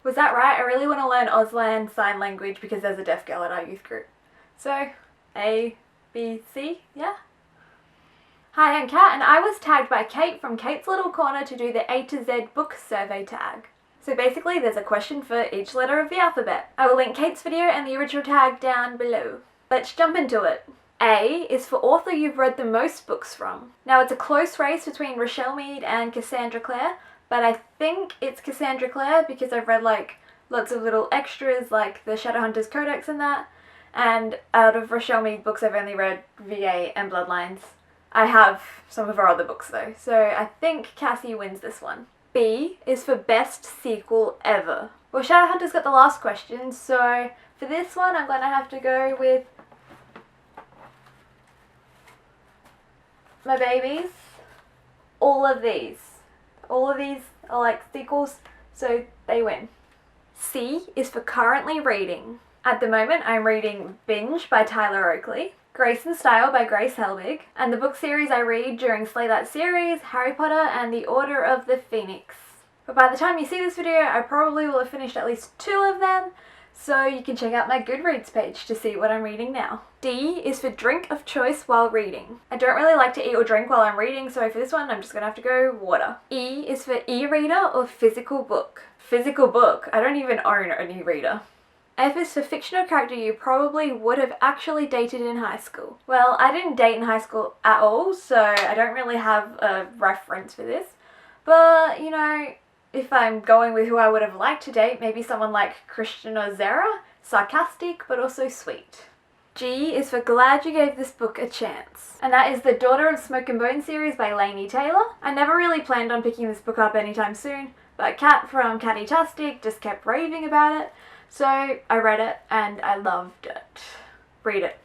Was that right? I really want to learn Auslan Sign Language because there's a deaf girl at our youth group. So, A, B, C, yeah? Hi, I'm Kat, and I was tagged by Kate from Kate's Little Corner to do the A to Z book survey tag. So basically, there's a question for each letter of the alphabet. I will link Kate's video and the original tag down below. Let's jump into it. A is for author you've read the most books from. Now, it's a close race between Rochelle Mead and Cassandra Clare, but I think it's Cassandra Clare because I've read like lots of little extras like the Shadowhunters Codex and that, and out of Rochelle Mead books I've only read VA and Bloodlines. I have some of her other books though, so I think Cassie wins this one. B is for best sequel ever. Well, Shadowhunters got the last question, so for this one I'm going to have to go with my babies. All of these are like sequels, so they win. C is for currently reading. At the moment I'm reading Binge by Tyler Oakley, Grace and Style by Grace Helbig, and the book series I read during Slay That Series, Harry Potter and the Order of the Phoenix. But by the time you see this video, I probably will have finished at least 2 of them, so you can check out my Goodreads page to see what I'm reading now. D is for drink of choice while reading. I don't really like to eat or drink while I'm reading, so for this one I'm just gonna have to go water. E is for e-reader or physical book. Physical book? I don't even own an e-reader. F is for fictional character you probably would have actually dated in high school. Well, I didn't date in high school at all, so I don't really have a reference for this. But, you know, if I'm going with who I would have liked to date, maybe someone like Christian or Zara, sarcastic but also sweet. G is for glad you gave this book a chance. And that is the Daughter of Smoke and Bone series by Laini Taylor. I never really planned on picking this book up anytime soon, but Kat from Catty-tastic just kept raving about it. So I read it and I loved it. Read it.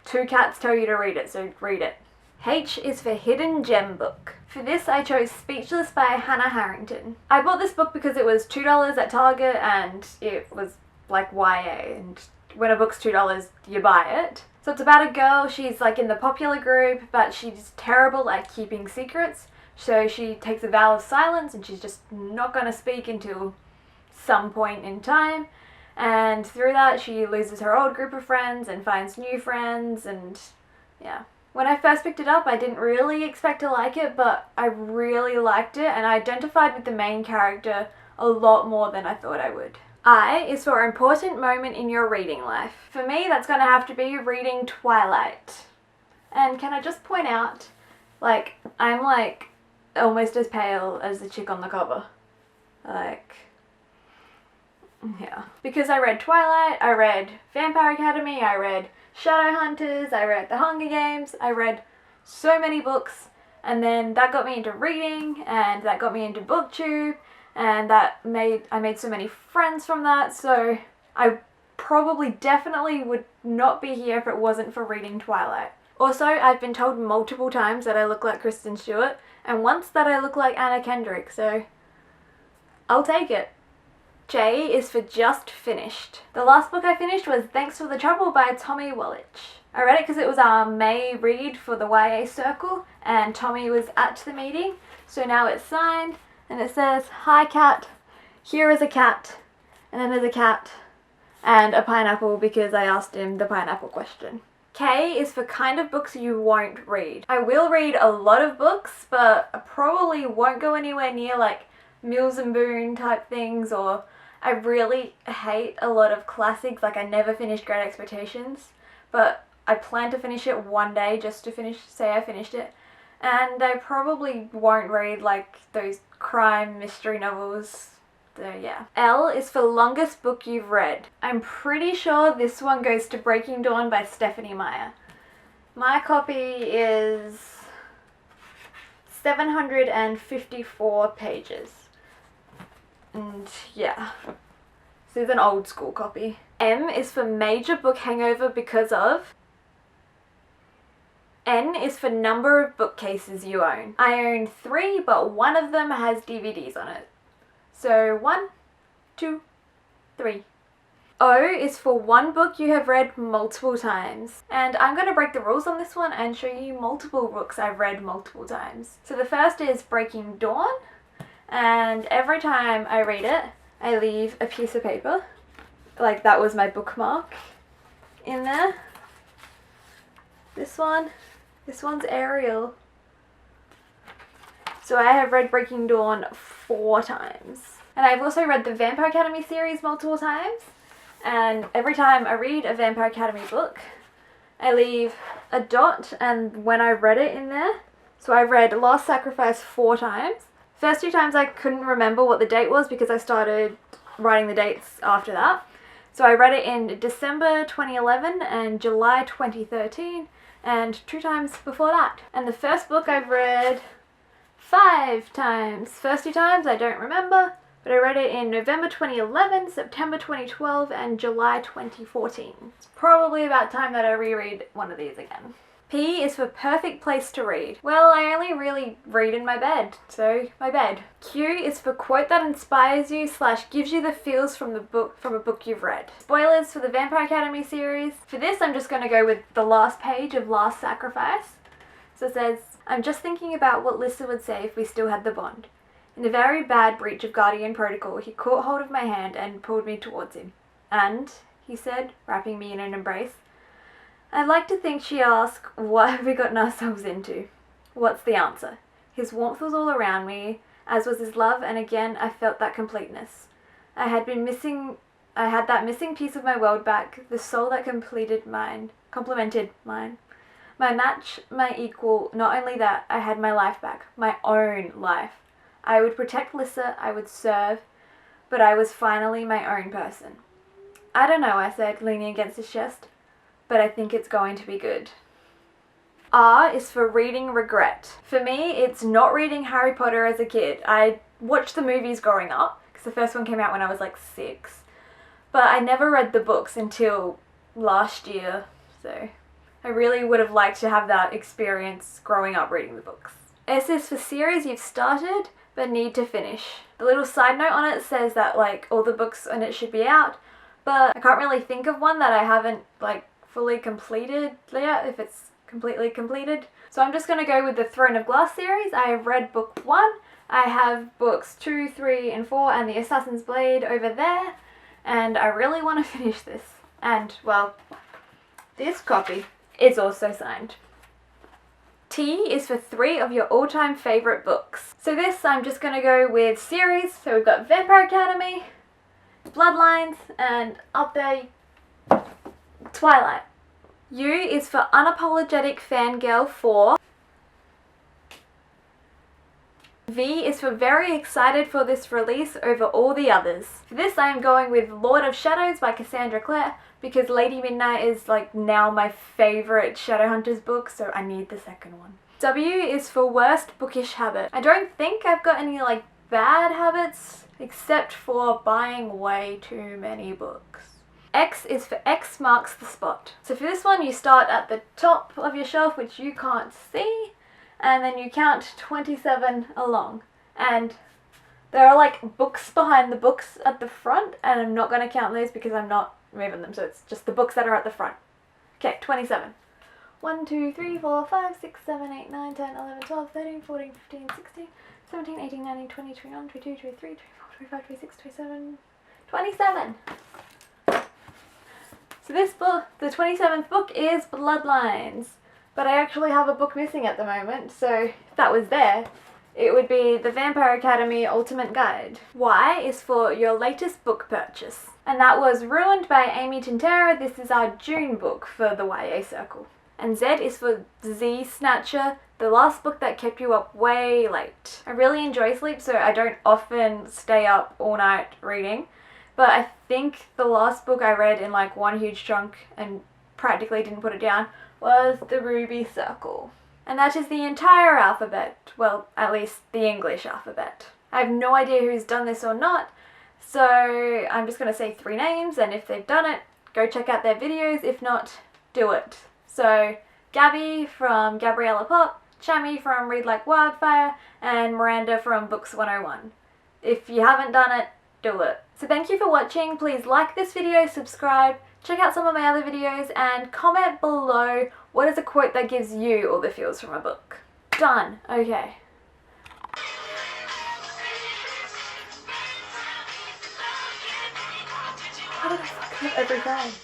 2 cats tell you to read it, so read it. H is for hidden gem book. For this I chose Speechless by Hannah Harrington. I bought this book because it was $2 at Target and it was like YA, and when a book's $2 you buy it. So it's about a girl, she's like in the popular group but she's terrible at keeping secrets, so she takes a vow of silence and she's just not gonna speak until some point in time, and through that she loses her old group of friends and finds new friends, and yeah. When I first picked it up I didn't really expect to like it, but I really liked it and I identified with the main character a lot more than I thought I would. I is for important moment in your reading life. For me that's going to have to be reading Twilight. And can I just point out, like, I'm like almost as pale as the chick on the cover. Like, yeah. Because I read Twilight, I read Vampire Academy, I read Shadowhunters, I read The Hunger Games, I read so many books, and then that got me into reading, and that got me into BookTube, and I made so many friends from that, so I probably definitely would not be here if it wasn't for reading Twilight. Also, I've been told multiple times that I look like Kristen Stewart, and once that I look like Anna Kendrick, so I'll take it. J is for just finished. The last book I finished was Thanks for the Trouble by Tommy Wallich. I read it because it was our May read for the YA circle and Tommy was at the meeting, so now it's signed and it says, "Hi Kat, here is a cat," and then there's a cat and a pineapple because I asked him the pineapple question. K is for kind of books you won't read. I will read a lot of books, but I probably won't go anywhere near like Mills and Boon type things, or I really hate a lot of classics. Like I never finished Great Expectations, but I plan to finish it one day just to say I finished it. And I probably won't read like those crime mystery novels. So yeah. L is for longest book you've read. I'm pretty sure this one goes to Breaking Dawn by Stephenie Meyer. My copy is 754 pages. And yeah, this is an old school copy. M is for major book hangover because of. N is for number of bookcases you own. I own 3, but one of them has DVDs on it. So 1, 2, 3. O is for one book you have read multiple times. And I'm going to break the rules on this one and show you multiple books I've read multiple times. So the first is Breaking Dawn. And every time I read it, I leave a piece of paper. Like that was my bookmark in there. This one's Ariel. So I have read Breaking Dawn 4 times. And I've also read the Vampire Academy series multiple times. And every time I read a Vampire Academy book, I leave a dot and when I read it in there. So I read Last Sacrifice 4 times. First 2 times I couldn't remember what the date was because I started writing the dates after that. So I read it in December 2011 and July 2013 and 2 times before that. And the first book I've read 5 times. First 2 times I don't remember, but I read it in November 2011, September 2012 and July 2014. It's probably about time that I reread one of these again. P is for perfect place to read. Well, I only really read in my bed, so my bed. Q is for quote that inspires you / gives you the feels from a book you've read. Spoilers for the Vampire Academy series. For this, I'm just going to go with the last page of Last Sacrifice. So it says, I'm just thinking about what Lyssa would say if we still had the bond. In a very bad breach of Guardian Protocol, he caught hold of my hand and pulled me towards him. And, he said, wrapping me in an embrace, I'd like to think she'd ask, what have we gotten ourselves into? What's the answer? His warmth was all around me, as was his love, and again I felt that completeness. I had that missing piece of my world back, the soul that complemented mine. My match, my equal, not only that, I had my life back, my own life. I would protect Lyssa, I would serve, but I was finally my own person. I don't know, I said, leaning against his chest, but I think it's going to be good. R is for reading regret. For me, it's not reading Harry Potter as a kid. I watched the movies growing up, because the first one came out when I was like 6, but I never read the books until last year, so I really would have liked to have that experience growing up reading the books. S is for series you've started but need to finish. The little side note on it says that like all the books on it should be out, but I can't really think of one that I haven't like fully completed yet, if it's completely completed. So I'm just going to go with the Throne of Glass series. I have read book 1, I have books 2, 3 and 4 and the Assassin's Blade over there, and I really want to finish this. And well, this copy is also signed. T is for 3 of your all-time favourite books. So this I'm just going to go with series. So we've got Vampire Academy, Bloodlines, and up there, Twilight. U is for unapologetic fangirl 4. V is for very excited for this release over all the others. For this I am going with Lord of Shadows by Cassandra Clare because Lady Midnight is like now my favourite Shadowhunters book, so I need the second one. W is for worst bookish habit. I don't think I've got any like bad habits except for buying way too many books. X is for X marks the spot. So for this one you start at the top of your shelf, which you can't see, and then you count 27 along. And there are like books behind the books at the front, and I'm not going to count those because I'm not moving them, so it's just the books that are at the front. Okay, 27. 1, 2, 3, 4, 5, 6, 7, 8, 9, 10, 11, 12, 13, 14, 15, 16, 17, 18, 19, 20, 21, 22, 23, 24, 25, 26, 27, 27. So this book, the 27th book, is Bloodlines. But I actually have a book missing at the moment, so if that was there, it would be the Vampire Academy Ultimate Guide. Y is for your latest book purchase. And that was Ruined by Amy Tintera. This is our June book for the YA Circle. And Z is for Z Snatcher, the last book that kept you up way late. I really enjoy sleep, so I don't often stay up all night reading. But I think the last book I read in like one huge chunk and practically didn't put it down was The Ruby Circle. And that is the entire alphabet. Well, at least the English alphabet. I have no idea who's done this or not, so I'm just going to say 3 names, and if they've done it, go check out their videos. If not, do it. So, Gabby from Gabriella Pop, Chami from Read Like Wildfire, and Miranda from Books 101. If you haven't done it, do it. So thank you for watching. Please like this video, subscribe, check out some of my other videos, and comment below what is a quote that gives you all the feels from a book. Done. Okay. Not every time.